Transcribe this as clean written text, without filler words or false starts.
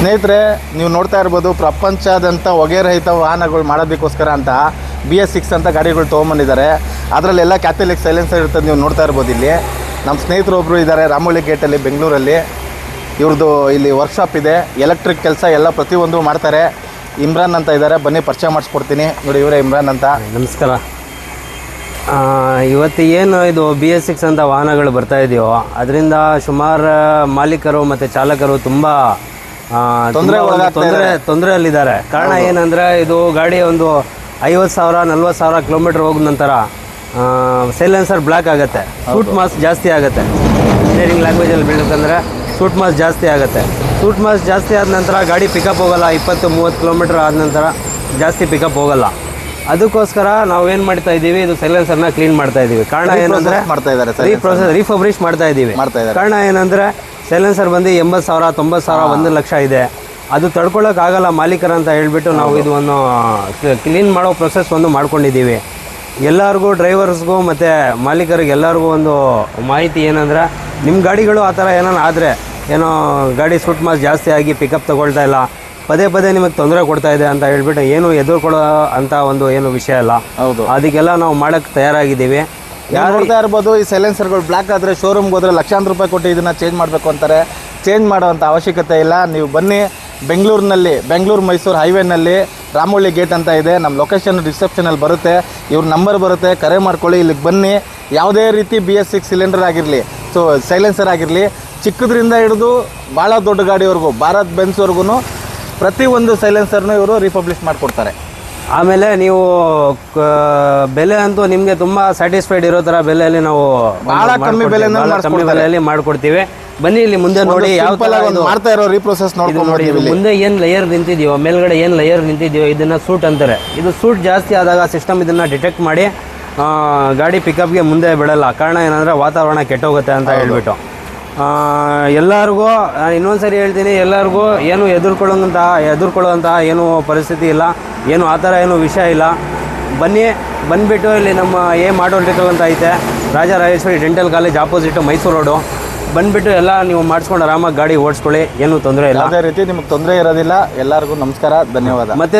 ಸ್ನೇಹಿತರೆ, ನೀವು ನೋಡ್ತಾ ಇರ್ಬೋದು, ಪ್ರಪಂಚದಂಥ ಹೊಗೆ ರಹಿತ ವಾಹನಗಳು ಮಾಡೋದಕ್ಕೋಸ್ಕರ ಅಂತ BS6 ಅಂತ ಗಾಡಿಗಳು ತೊಗೊಂಬಂದಿದ್ದಾರೆ. ಅದರಲ್ಲೆಲ್ಲ ಕ್ಯಾಥಲಿಕ್ ಸೈಲೆನ್ಸರ್ ಇರ್ತದೆ, ನೀವು ನೋಡ್ತಾ ಇರ್ಬೋದು. ಇಲ್ಲಿ ನಮ್ಮ ಸ್ನೇಹಿತರು ಒಬ್ಬರು ಇದ್ದಾರೆ ರಾಮೋಳಿ ಗೇಟಲ್ಲಿ, ಬೆಂಗಳೂರಲ್ಲಿ. ಇವ್ರದ್ದು ಇಲ್ಲಿ ವರ್ಕ್ಶಾಪ್ ಇದೆ, ಎಲೆಕ್ಟ್ರಿಕ್ ಕೆಲಸ ಎಲ್ಲ ಪ್ರತಿಯೊಂದು ಮಾಡ್ತಾರೆ. ಇಮ್ರಾನ್ ಅಂತ ಇದ್ದಾರೆ, ಬನ್ನಿ ಪರಿಚಯ ಮಾಡಿಸ್ಕೊಡ್ತೀನಿ. ನೋಡಿ, ಇವರೇ ಇಮ್ರಾನ್ ಅಂತ. ನಮಸ್ಕಾರ. ಇವತ್ತು ಏನು ಇದು BS6 ಅಂತ ವಾಹನಗಳು ಬರ್ತಾ ಇದೆಯೋ ಅದರಿಂದ ಸುಮಾರು ಮಾಲೀಕರು ಮತ್ತು ಚಾಲಕರು ತುಂಬ ತೊಂದರೆಯಲ್ಲಿದ್ದಾರೆ. ಕಾರಣ ಏನಂದರೆ, ಇದು ಗಾಡಿ ಒಂದು 50,000 40,000 ಕಿಲೋಮೀಟ್ರ್ ಹೋದ ನಂತರ ಸೈಲೆನ್ಸರ್ ಬ್ಲಾಕ್ ಆಗುತ್ತೆ, ಸೂಟ್ ಮಾಸ್ ಜಾಸ್ತಿ ಆಗುತ್ತೆ. ಇಂಜಿನಿಯರಿಂಗ್ ಲ್ಯಾಂಗ್ವೇಜಲ್ಲಿ ಬೀಳಬೇಕಂದ್ರೆ ಸೂಟ್ ಮಾಸ್ ಜಾಸ್ತಿ ಆಗುತ್ತೆ. ಸೂಟ್ ಮಾಸ್ ಜಾಸ್ತಿ ಆದ ನಂತರ ಗಾಡಿ ಪಿಕಪ್ ಹೋಗೋಲ್ಲ. 20-30 ಕಿಲೋಮೀಟ್ರ್ ಆದ ನಂತರ ಜಾಸ್ತಿ ಪಿಕಪ್ ಹೋಗೋಲ್ಲ. ಅದಕ್ಕೋಸ್ಕರ ನಾವು ಏನು ಮಾಡ್ತಾ ಇದ್ದೀವಿ, ಇದು ಸೈಲೆನ್ಸರ್ನ ಕ್ಲೀನ್ ಮಾಡ್ತಾ ಇದ್ದೀವಿ. ಕಾರಣ ಏನಂದರೆ ರೀಫಬ್ರಿಷ್ ಮಾಡ್ತಾ ಇದ್ದೀವಿ. ಕಾರಣ ಏನಂದರೆ, ಸೈಲೆನ್ಸರ್ ಬಂದು 80,000 90,000 1 ಲಕ್ಷ ಇದೆ. ಅದು ತಡ್ಕೊಳ್ಳೋಕ್ಕಾಗಲ್ಲ ಮಾಲೀಕರ ಅಂತ ಹೇಳ್ಬಿಟ್ಟು ನಾವು ಇದು ಒಂದು ಕ್ಲೀನ್ ಮಾಡೋ ಪ್ರೊಸೆಸ್ ಒಂದು ಮಾಡ್ಕೊಂಡಿದ್ದೀವಿ. ಎಲ್ಲರಿಗೂ, ಡ್ರೈವರ್ಸ್ಗೂ ಮತ್ತು ಮಾಲೀಕರಿಗೆ ಎಲ್ಲರಿಗೂ ಒಂದು ಮಾಹಿತಿ ಏನಂದರೆ, ನಿಮ್ಮ ಗಾಡಿಗಳು ಆ ಥರ ಏನಾರು ಆದರೆ, ಏನೋ ಗಾಡಿ ಸೂಟ್ ಮಾಸ್ ಜಾಸ್ತಿ ಆಗಿ ಪಿಕಪ್ ತೊಗೊಳ್ತಾ ಇಲ್ಲ, ಪದೇ ಪದೇ ನಿಮಗೆ ತೊಂದರೆ ಕೊಡ್ತಾ ಇದೆ ಅಂತ ಹೇಳ್ಬಿಟ್ಟು ಏನು ಎದುರ್ಕೊಳ್ಳೋ ಅಂತ ಒಂದು ಏನು ವಿಷಯ ಇಲ್ಲ. ಹೌದು, ಅದಕ್ಕೆಲ್ಲ ನಾವು ಮಾಡೋಕ್ಕೆ ತಯಾರಾಗಿದ್ದೀವಿ. ಯಾರು ನೋಡ್ತಾ ಇರ್ಬೋದು, ಈ ಸೈಲೆನ್ಸರ್ಗಳು ಬ್ಲಾಕ್ ಆದರೆ ಶೋರೂಮ್ಗೆ ಹೋದರೆ ಲಕ್ಷಾಂತರ ರೂಪಾಯಿ ಕೊಟ್ಟು ಇದನ್ನು ಚೇಂಜ್ ಮಾಡಬೇಕು ಅಂತಾರೆ. ಚೇಂಜ್ ಮಾಡೋವಂಥ ಅವಶ್ಯಕತೆ ಇಲ್ಲ. ನೀವು ಬನ್ನಿ, ಬೆಂಗಳೂರು ಮೈಸೂರು ಹೈವೇನಲ್ಲಿ ರಾಮೋಳಿ ಗೇಟ್ ಅಂತ ಇದೆ. ನಮ್ಮ ಲೊಕೇಶನ್ ರಿಸೆಪ್ಷನಲ್ಲಿ ಬರುತ್ತೆ, ಇವ್ರ ನಂಬರ್ ಬರುತ್ತೆ, ಕರೆ ಮಾಡ್ಕೊಳ್ಳಿ. ಇಲ್ಲಿಗೆ ಬನ್ನಿ. ಯಾವುದೇ ರೀತಿ BS6 ಸಿಲಿಂಡರ್ ಆಗಿರಲಿ, ಸೈಲೆನ್ಸರ್ ಆಗಿರಲಿ, ಚಿಕ್ಕದ್ರಿಂದ ಹಿಡಿದು ಭಾಳ ದೊಡ್ಡ ಗಾಡಿವರೆಗೂ, ಭಾರತ್ ಬೆನ್ಸ್ವರೆಗೂ ಪ್ರತಿಯೊಂದು ಸೈಲೆನ್ಸರ್ನು ಇವರು ರೀಪಬ್ಲಿಷ್ ಮಾಡಿಕೊಡ್ತಾರೆ. ಆಮೇಲೆ ನೀವು ಬೆಲೆ ಅಂತೂ ನಿಮಗೆ ತುಂಬ ಸ್ಯಾಟಿಸ್ಫೈಡ್ ಇರೋ ಥರ ಬೆಲೆಯಲ್ಲಿ ನಾವು ಭಾಳ ಕಮ್ಮಿ ಬೆಲೆಯಲ್ಲಿ ಮಾಡಿಕೊಡ್ತೀವಿ. ಬನ್ನಿ, ಇಲ್ಲಿ ಮುಂದೆ ನೋಡಿ ಯಾವ ಮಾಡ್ತಾ ಇರೋ ರೀಪ್ರೊಸೆಸ್ ನೋಡ್ಕೊಂಡು ನೋಡಿ. ಮುಂದೆ ಏನು ಲೇಯರ್ ನಿಂತಿದೆಯೋ, ಮೇಲ್ಗಡೆ ಏನು ಲೇಯರ್ ನಿಂತಿದೆಯೋ, ಇದನ್ನು ಸೂಟ್ ಅಂತಾರೆ. ಇದು ಸೂಟ್ ಜಾಸ್ತಿ ಆದಾಗ ಸಿಸ್ಟಮ್ ಇದನ್ನು ಡಿಟೆಕ್ಟ್ ಮಾಡಿ ಗಾಡಿ ಪಿಕಪ್ಗೆ ಮುಂದೆ ಬಿಡಲ್ಲ. ಕಾರಣ ಏನಂದರೆ, ವಾತಾವರಣ ಕೆಟ್ಟೋಗುತ್ತೆ ಅಂತ ಹೇಳ್ಬಿಟ್ಟು ಎಲ್ಲರಿಗೂ ಇನ್ನೊಂದು ಸರಿ ಹೇಳ್ತೀನಿ, ಎಲ್ಲರಿಗೂ ಏನು ಎದುರ್ಕೊಳ್ಳೋಂಥ ಏನು ಪರಿಸ್ಥಿತಿ ಇಲ್ಲ, ಏನು ಆ ಥರ ಏನು ವಿಷಯ ಇಲ್ಲ. ಬಂದುಬಿಟ್ಟು ಇಲ್ಲಿ ನಮ್ಮ ಆಟೋಟಿಕಲ್ ಅಂತ ಐತೆ, Rajarajeshwari dental college ಆಪೋಸಿಟು, Mysuru road. ಬಂದುಬಿಟ್ಟು ಎಲ್ಲ ನೀವು ಮಾಡಿಸ್ಕೊಂಡು ಆರಾಮಾಗಿ ಗಾಡಿ ಓಡಿಸ್ಕೊಳ್ಳಿ, ಏನೂ ತೊಂದರೆ ಇಲ್ಲ. ಯಾವುದೇ ರೀತಿ ನಿಮಗೆ ತೊಂದರೆ ಇರೋದಿಲ್ಲ. ಎಲ್ಲರಿಗೂ ನಮಸ್ಕಾರ, ಧನ್ಯವಾದ. ಮತ್ತೆ